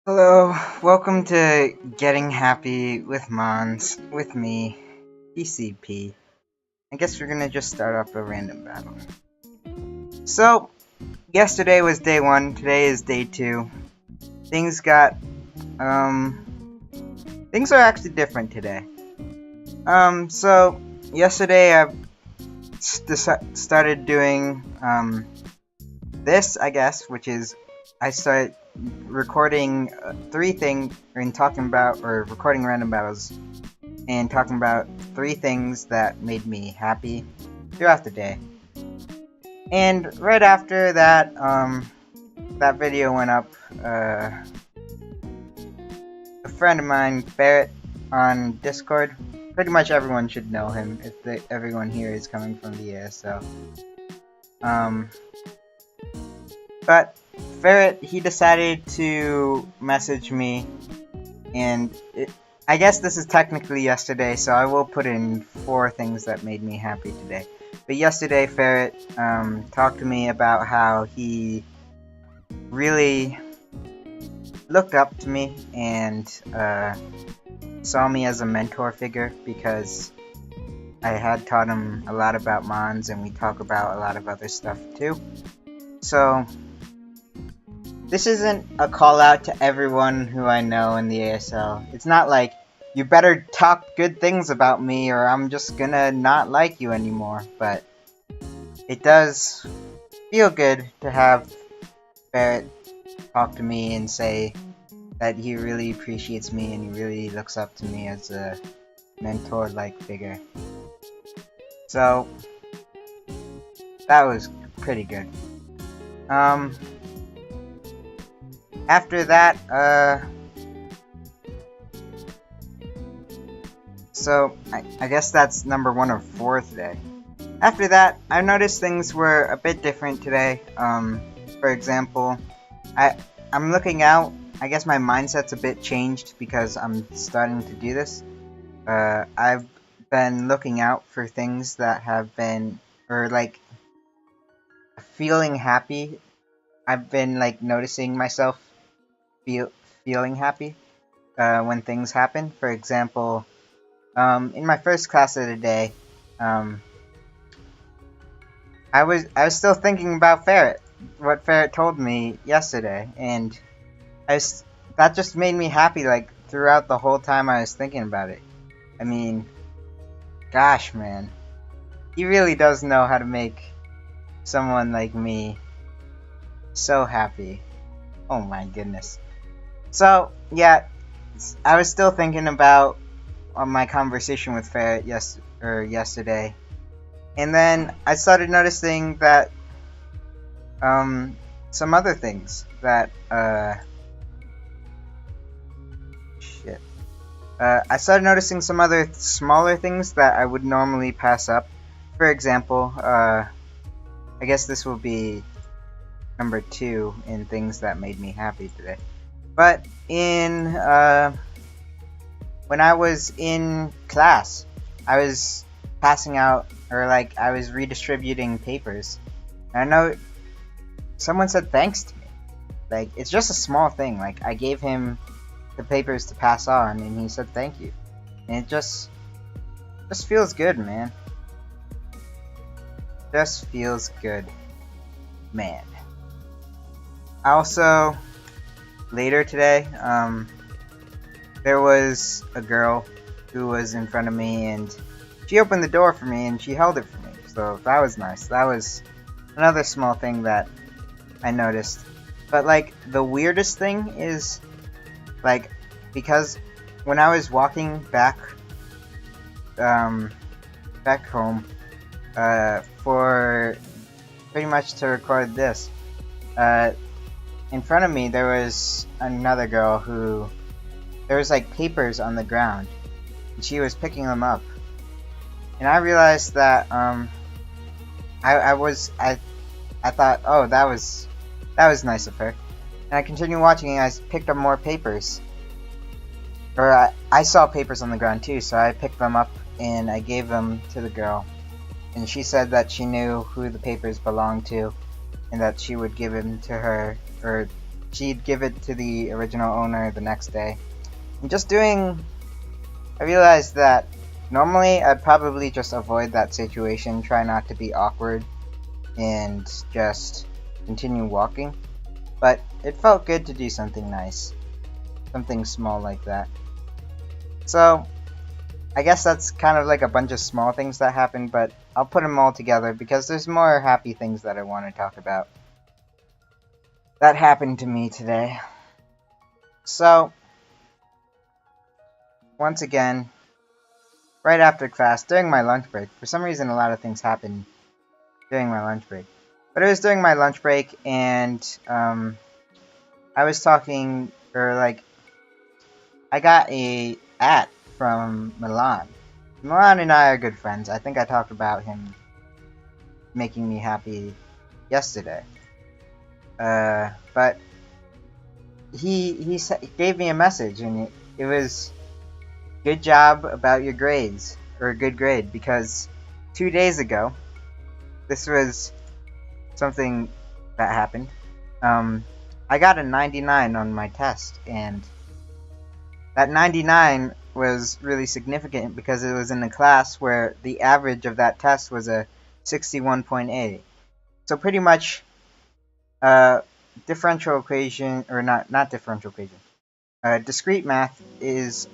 Hello, welcome to Getting Happy with Mons, with me, PCP. I guess we're gonna just start off a random battle. So, yesterday was day 1, today is day 2. Things got, things are actually different today. So, yesterday I started doing, this, I guess, which is, I started recording recording random battles and talking about 3 things that made me happy throughout the day. And right after that, that video went up, a friend of mine, Ferret, on Discord. Pretty much everyone should know him if everyone here is coming from the ASL. But Ferret, he decided to message me, and I guess this is technically yesterday, so I will put in 4 things that made me happy today. But yesterday, Ferret talked to me about how he really looked up to me and saw me as a mentor figure because I had taught him a lot about Mons, and we talk about a lot of other stuff too. So this isn't a call out to everyone who I know in the ASL. It's not like, you better talk good things about me or I'm just gonna not like you anymore. But it does feel good to have Barrett talk to me and say that he really appreciates me and he really looks up to me as a mentor-like figure. So that was pretty good. After that, so I guess that's number 1 or 4 today. After that, I noticed things were a bit different today. For example, I'm looking out. I guess my mindset's a bit changed because I'm starting to do this. I've been looking out for things that have been, or like, feeling happy. I've been like noticing myself feeling happy when things happen. For example, in my first class of the day, I was still thinking about Ferret, what Ferret told me yesterday, and that just made me happy. Like throughout the whole time I was thinking about it. I mean, gosh, man, he really does know how to make someone like me so happy. Oh my goodness. So, yeah, I was still thinking about my conversation with Ferret yesterday. And then I started noticing that some other things that I started noticing some other smaller things that I would normally pass up. For example, I guess this will be number 2 in things that made me happy today. But when I was in class, I was passing out, or like I was redistributing papers. And I know someone said thanks to me. Like, it's just a small thing. Like, I gave him the papers to pass on, and he said thank you. And it just feels good, man. Just feels good, man. Also, later today, there was a girl who was in front of me, and she opened the door for me and she held it for me. So that was nice. That was another small thing that I noticed. But like the weirdest thing is, like, because when I was walking back home for pretty much to record this, in front of me there was another girl who, there was like papers on the ground and she was picking them up, and I realized that I thought, oh, that was nice of her, and I continued watching and I picked up more papers, or I saw papers on the ground too, so I picked them up and I gave them to the girl, and she said that she knew who the papers belonged to and that she would give them to her, or she'd give it to the original owner the next day. And I realized that normally I'd probably just avoid that situation, try not to be awkward, and just continue walking. But it felt good to do something nice. Something small like that. So, I guess that's kind of like a bunch of small things that happened, but I'll put them all together because there's more happy things that I want to talk about that happened to me today. So, once again, right after class, during my lunch break, for some reason a lot of things happened during my lunch break. But it was during my lunch break, and I was talking, I got a at from Milan. Milan and I are good friends. I think I talked about him making me happy yesterday. But he gave me a message, and it was, good job about your grades, or a good grade, because 2 days ago, this was something that happened. I got a 99 on my test, and that 99 was really significant because it was in a class where the average of that test was a 61.8. So pretty much, differential equation, or not differential equation. Discrete math is,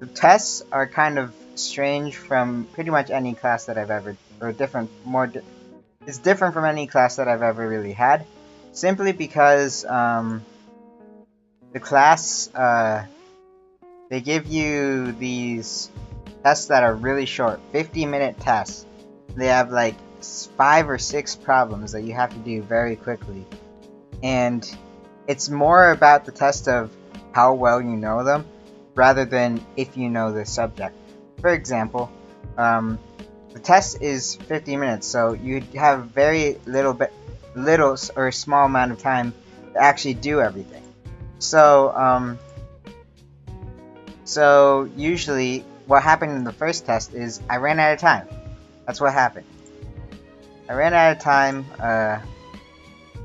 the tests are kind of strange from pretty much any class that I've ever, or it's different from any class that I've ever really had, simply because the class, they give you these tests that are really short, 50-minute tests. They have like 5 or 6 problems that you have to do very quickly. And it's more about the test of how well you know them, rather than if you know the subject. For example, the test is 50 minutes, so you have very little or small amount of time to actually do everything. So usually what happened in the first test is I ran out of time. That's what happened. I ran out of time.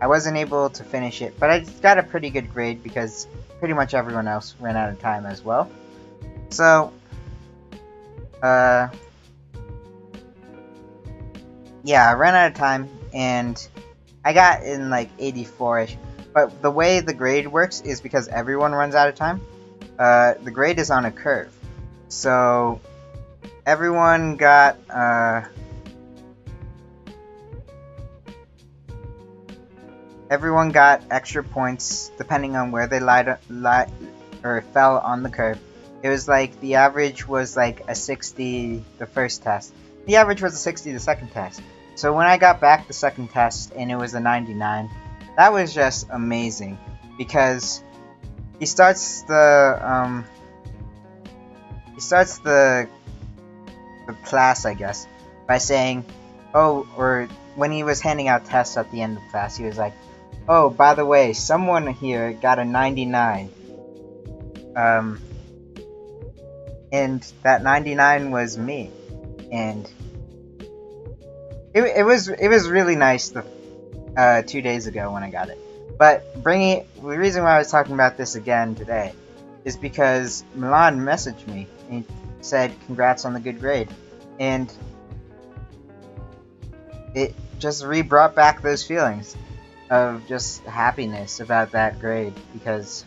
I wasn't able to finish it, but I got a pretty good grade because pretty much everyone else ran out of time as well. So, yeah, I ran out of time, and I got in like 84-ish. But the way the grade works is because everyone runs out of time. The grade is on a curve. So, everyone got, extra points depending on where they fell on the curve. It was like the average was like a 60 the first test. The average was a 60 the second test. So when I got back the second test and it was a 99, that was just amazing because he starts the class, I guess, by saying, or when he was handing out tests at the end of class, he was like, oh, by the way, someone here got a 99. And that 99 was me. And it was really nice 2 days ago when I got it. But the reason why I was talking about this again today is because Milan messaged me and said congrats on the good grade. And it just brought back those feelings of just happiness about that grade, because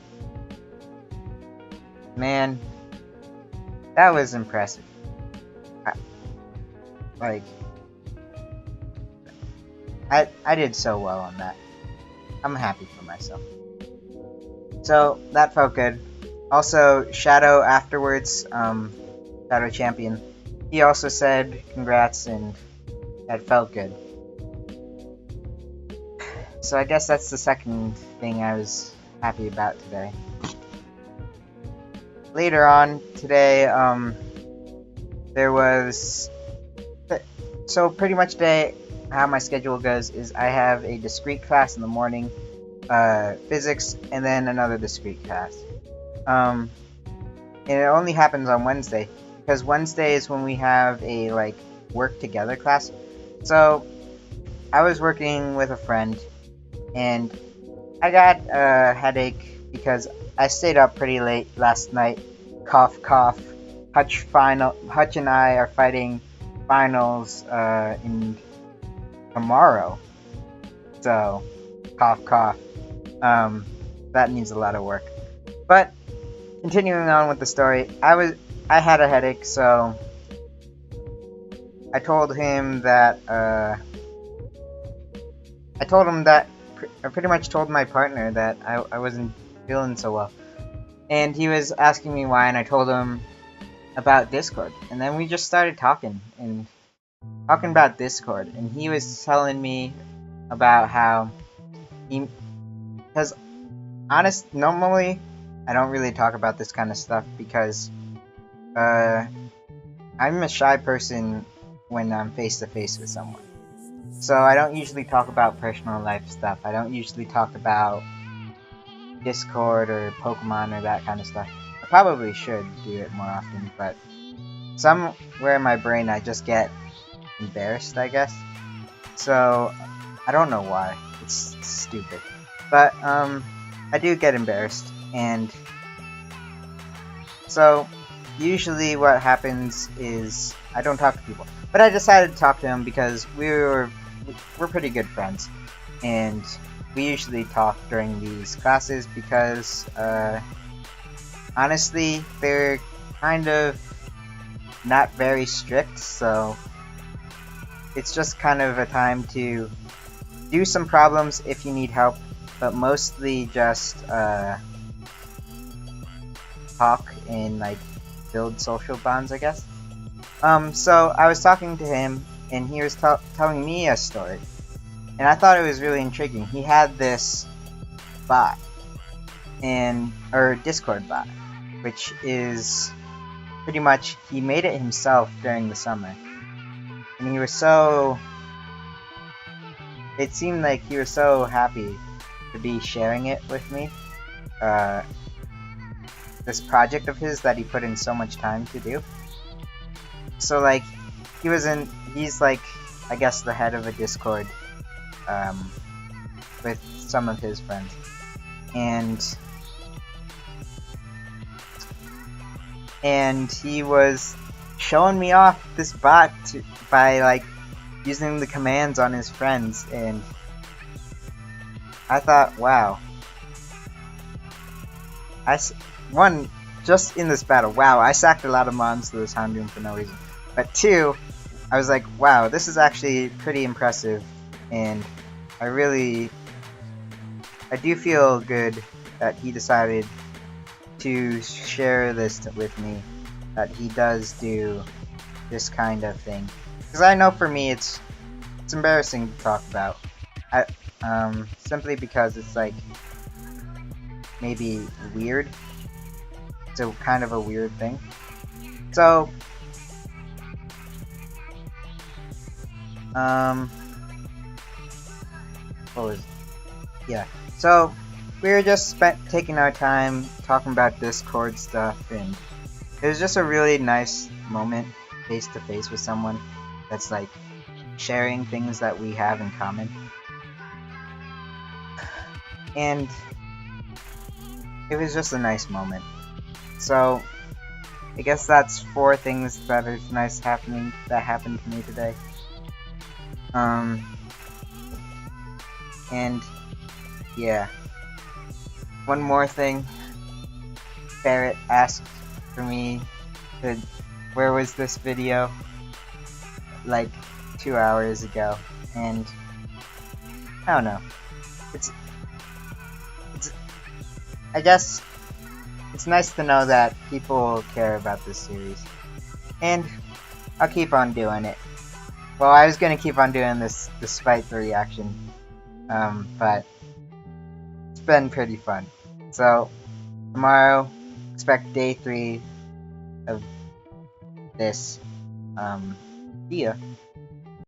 man, that was impressive. I did so well on that. I'm happy for myself. So that felt good. Also, Shadow afterwards, Shadow Champion, he also said congrats, and that felt good. So I guess that's the second thing I was happy about today. Later on today, there was... So pretty much today, how my schedule goes is I have a discrete class in the morning, physics, and then another discrete class. And it only happens on Wednesday, because Wednesday is when we have a, work together class. So, I was working with a friend, and I got a headache because I stayed up pretty late last night. Cough, cough. Hutch and I are fighting finals in tomorrow. So, cough, cough. That needs a lot of work. But continuing on with the story, I had a headache, so I told him that I pretty much told my partner that I wasn't feeling so well. And he was asking me why, and I told him about Discord. And then we just started talking about Discord. And he was telling me about how because normally I don't really talk about this kind of stuff because I'm a shy person when I'm face to face with someone. So I don't usually talk about personal life stuff. I don't usually talk about Discord or Pokemon or that kind of stuff. I probably should do it more often, but somewhere in my brain I just get embarrassed, I guess. So I don't know why. It's stupid. But I do get embarrassed, and so usually what happens is I don't talk to people. But I decided to talk to him because we're pretty good friends, and we usually talk during these classes because honestly they're kind of not very strict, so it's just kind of a time to do some problems if you need help, but mostly just talk and like build social bonds, I guess. So I was talking to him, and he was telling me a story, and I thought it was really intriguing. He had this bot, or Discord bot, which is pretty much, he made it himself during the summer, and it seemed like he was so happy to be sharing it with me, this project of his that he put in so much time to do. So like, he's like, I guess the head of a Discord, with some of his friends, and he was showing me off this bot by like using the commands on his friends, and I thought, wow. Just in this battle, wow, I sacked a lot of Mons to this Houndoom for no reason. But two, I was like, wow, this is actually pretty impressive, and I do feel good that he decided to share this with me, that he does do this kind of thing. Because I know for me it's embarrassing to talk about. Simply because it's like maybe weird. It's a kind of a weird thing. So so we were just taking our time talking about Discord stuff, and it was just a really nice moment face to face with someone that's like sharing things that we have in common. And it was just a nice moment. So I guess that's 4 things that are nice happened to me today. And yeah. One more thing. Ferret asked for me where was this video? Like 2 hours ago, and I don't know. I guess it's nice to know that people care about this series, and I'll keep on doing it. Well, I was gonna keep on doing this despite the reaction, but it's been pretty fun. So tomorrow, expect day 3 of this. See ya.